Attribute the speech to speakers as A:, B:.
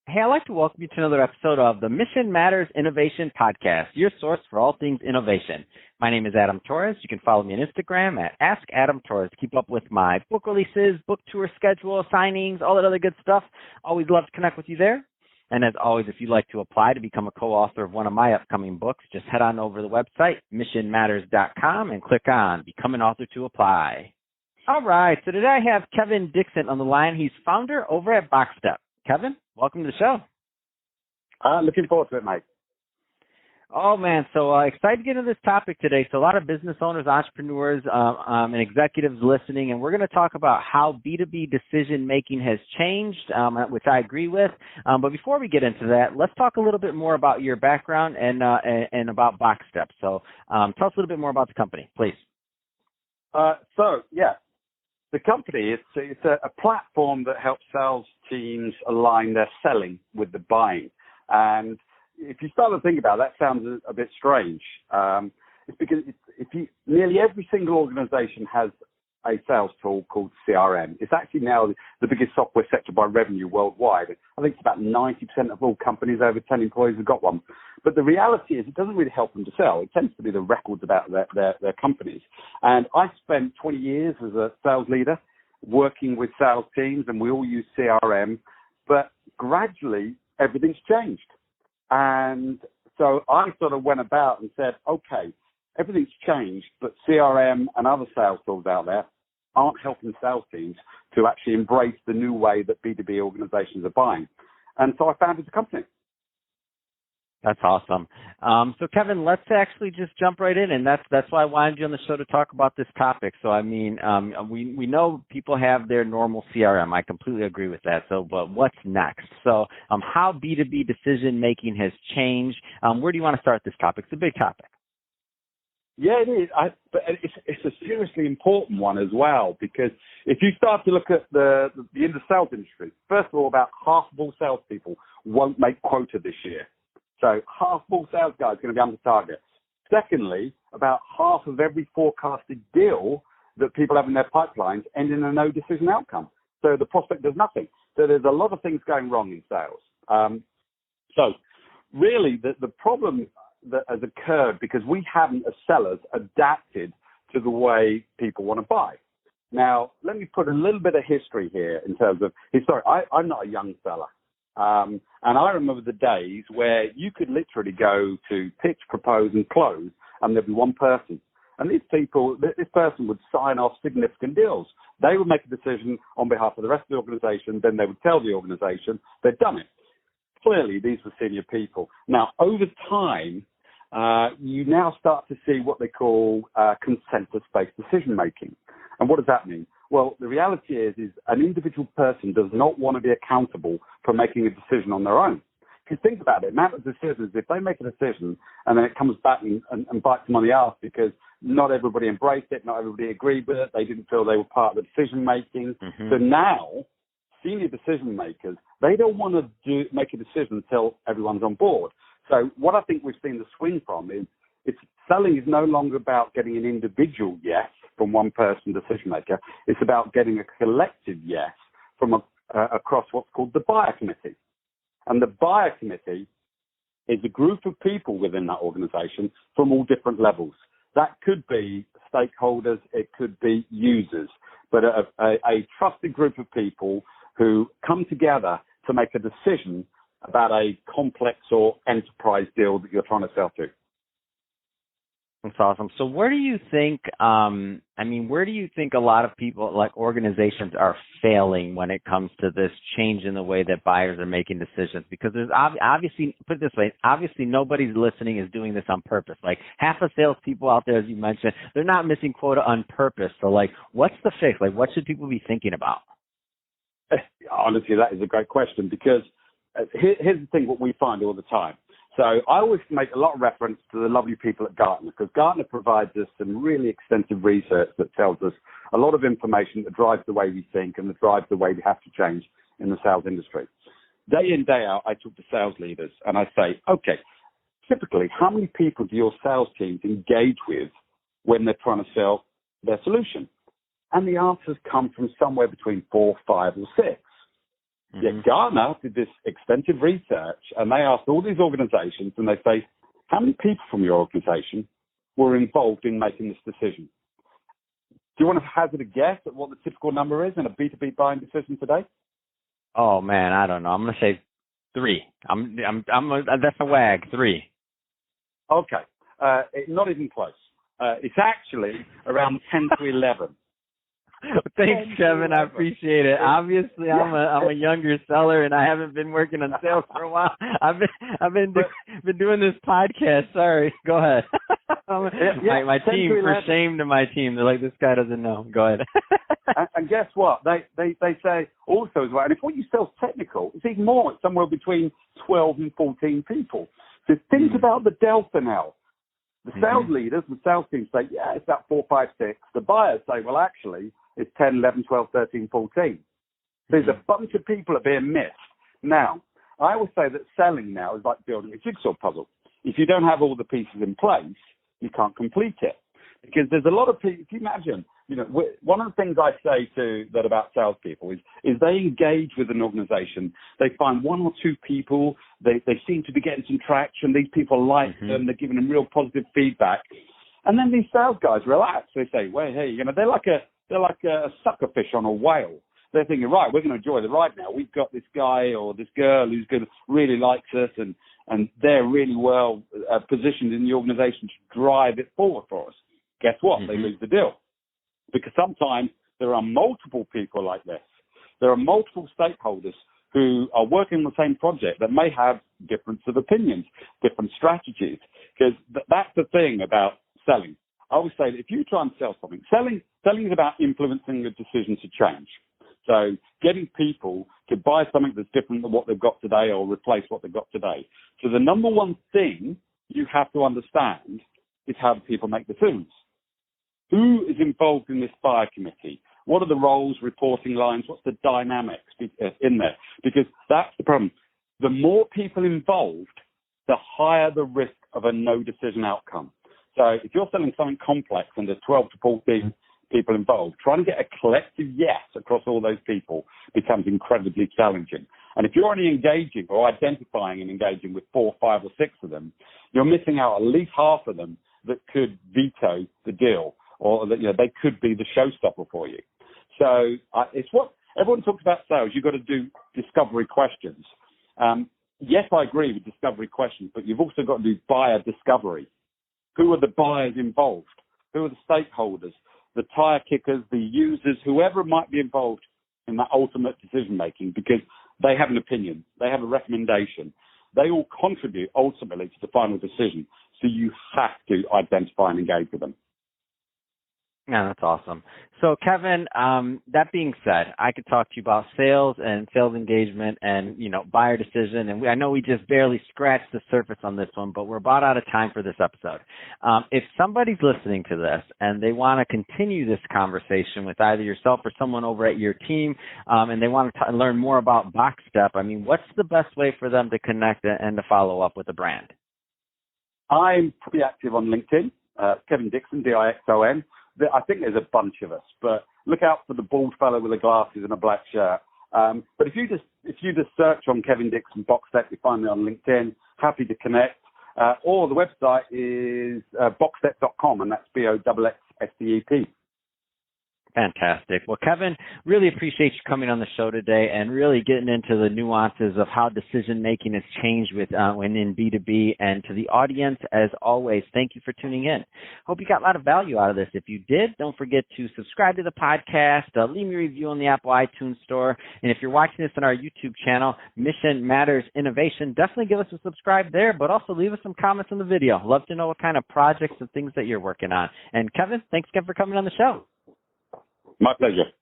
A: Hey, I'd like to welcome you to another episode of the Mission Matters Innovation Podcast, your source for all things innovation. My name is Adam Torres. You can follow me on Instagram at AskAdamTorres to keep up with my book releases, book tour schedule, signings, all that other good stuff. Always love to connect with you there. And as always, if you'd like to apply to become a co-author of one of my upcoming books, just head on over to the website, missionmatters.com, and click on Become an Author to apply. All right, so today I have Kevin Dixon on the line. He's founder over at BoxStep. Kevin, welcome to the show.
B: Looking forward to it, mate.
A: Oh, man, so excited to get into this topic today. So a lot of business owners, entrepreneurs, and executives listening, and we're going to talk about how B2B decision-making has changed, which I agree with. But before we get into that, let's talk a little bit more about your background and about BoxStep. So tell us a little bit more about the company, please.
B: The company, it's a platform that helps sales teams align their selling with the buying. And if you start to think about it, that sounds a bit strange. It's because nearly every single organization has a sales tool called CRM. It's actually now the biggest software sector by revenue worldwide. I think it's about 90% of all companies over 10 employees have got one. But the reality is it doesn't really help them to sell. It tends to be the records about their companies. And I spent 20 years as a sales leader working with sales teams, and we all use CRM. But gradually, everything's changed. And so I sort of went about and said, okay, everything's changed, but CRM and other sales tools out there aren't helping sales teams to actually embrace the new way that B2B organizations are buying. And so I founded the company.
A: That's awesome. So, Kevin, let's actually just jump right in, and that's why I wanted you on the show to talk about this topic. So, I mean, we know people have their normal CRM. I completely agree with that. So, but what's next? So, how B2B decision-making has changed. Where do you want to start this topic? It's a big topic.
B: Yeah, it is. But it's a seriously important one as well, because if you start to look at the sales industry, first of all, about half of all salespeople won't make quota this year. So half of all sales guys are going to be under target. Secondly, about half of every forecasted deal that people have in their pipelines end in a no decision outcome. So the prospect does nothing. So there's a lot of things going wrong in sales. So really the problem that has occurred because we haven't, as sellers, adapted to the way people want to buy. Now, let me put a little bit of history here in terms of history. I'm not a young seller. And I remember the days where you could literally go to pitch, propose, and close, and there'd be one person. And this person would sign off significant deals. They would make a decision on behalf of the rest of the organization, then they would tell the organization they'd done it. Clearly, these were senior people. Now, over time, you now start to see what they call consensus-based decision-making. And what does that mean? Well, the reality is an individual person does not want to be accountable for making a decision on their own. If you think about it, amount of decisions, if they make a decision and then it comes back and bites them on the arse because not everybody embraced it, not everybody agreed with it, they didn't feel they were part of the decision-making. Mm-hmm. So now, senior decision-makers, they don't want to make a decision until everyone's on board. So what I think we've seen the swing from is selling is no longer about getting an individual yes from one person decision maker. It's about getting a collective yes from across what's called the buyer committee. And the buyer committee is a group of people within that organization from all different levels. That could be stakeholders, it could be users, but a trusted group of people who come together to make a decision about a complex or enterprise deal that you're trying to sell to.
A: That's awesome. So where do you think, where do you think a lot of people, like organizations, are failing when it comes to this change in the way that buyers are making decisions? Because there's obviously, put it this way, obviously nobody's listening is doing this on purpose. Like half of salespeople out there, as you mentioned, they're not missing quota on purpose. So like, what's the fix? Like, what should people be thinking about?
B: Honestly, that is a great question because here's the thing, what we find all the time. So I always make a lot of reference to the lovely people at Gartner because Gartner provides us some really extensive research that tells us a lot of information that drives the way we think and that drives the way we have to change in the sales industry. Day in, day out, I talk to sales leaders and I say, okay, typically, how many people do your sales teams engage with when they're trying to sell their solution? And the answers come from somewhere between 4, 5, or 6. Yet Gartner did this extensive research, and they asked all these organizations, and they say, how many people from your organization were involved in making this decision? Do you want to hazard a guess at what the typical number is in a B2B buying decision today?
A: Oh man, I don't know. I'm going to say 3. That's a wag. 3.
B: Okay, not even close. It's actually around 10 to 11.
A: Thanks, Kevin. I appreciate it. Obviously, I'm a younger seller, and I haven't been working on sales for a while. I've been doing this podcast. Sorry, go ahead. My team, for shame to my team, they're like, this guy doesn't know. Go ahead.
B: and guess what? They say also as well. And if what you sell is technical, it's even more. It's somewhere between 12 and 14 people. So think about the delta now. The sales leaders, the sales team say, yeah, it's about 4, 5, 6. The buyers say, well, actually, it's 10, 11, 12, 13, 14. There's a bunch of people are being missed. Now, I would say that selling now is like building a jigsaw puzzle. If you don't have all the pieces in place, you can't complete it. Because there's a lot of people, if you imagine, one of the things I say about salespeople is they engage with an organization. They find 1 or 2 people, they seem to be getting some traction. These people like them, they're giving them real positive feedback. And then these sales guys relax. They say, well, hey, they're like a sucker fish on a whale. They're thinking, right, we're going to enjoy the ride now. We've got this guy or this girl who's really likes us, and they're really well positioned in the organization to drive it forward for us. Guess what? They lose the deal. Because sometimes there are multiple people like this. There are multiple stakeholders who are working on the same project that may have difference of opinions, different strategies. Because that's the thing about selling. I always say that if you try and sell something, selling is about influencing a decision to change. So getting people to buy something that's different than what they've got today or replace what they've got today. So the number one thing you have to understand is how do people make decisions. Who is involved in this buyer committee? What are the roles, reporting lines? What's the dynamics in there? Because that's the problem. The more people involved, the higher the risk of a no decision outcome. So if you're selling something complex and there's 12 to 14 people involved, trying to get a collective yes across all those people becomes incredibly challenging. And if you're only engaging or identifying and engaging with 4, 5, or 6 of them, you're missing out at least half of them that could veto the deal, or that they could be the showstopper for you. So it's what everyone talks about sales. You've got to do discovery questions. Yes, I agree with discovery questions, but you've also got to do buyer discovery. Who are the buyers involved? Who are the stakeholders, the tire kickers, the users, whoever might be involved in that ultimate decision making, because they have an opinion, they have a recommendation. They all contribute ultimately to the final decision. So you have to identify and engage with them.
A: Yeah, that's awesome. So, Kevin, that being said, I could talk to you about sales and sales engagement and, buyer decision. And I know we just barely scratched the surface on this one, but we're about out of time for this episode. If somebody's listening to this and they want to continue this conversation with either yourself or someone over at your team, and they want to learn more about BoxStep, what's the best way for them to connect and to follow up with the brand?
B: I'm pretty active on LinkedIn, Kevin Dixon, Dixon. I think there's a bunch of us, but look out for the bald fellow with the glasses and a black shirt. But if you just search on Kevin Dixon BoxStep, you find me on LinkedIn. Happy to connect. Or the website is boxstep.com, and that's BOXXSTEP.
A: Fantastic. Well, Kevin, really appreciate you coming on the show today and really getting into the nuances of how decision-making has changed when in B2B. And to the audience, as always, thank you for tuning in. Hope you got a lot of value out of this. If you did, don't forget to subscribe to the podcast, leave me a review on the Apple iTunes Store. And if you're watching this on our YouTube channel, Mission Matters Innovation, definitely give us a subscribe there, but also leave us some comments on the video. Love to know what kind of projects and things that you're working on. And Kevin, thanks again for coming on the show.
B: My pleasure.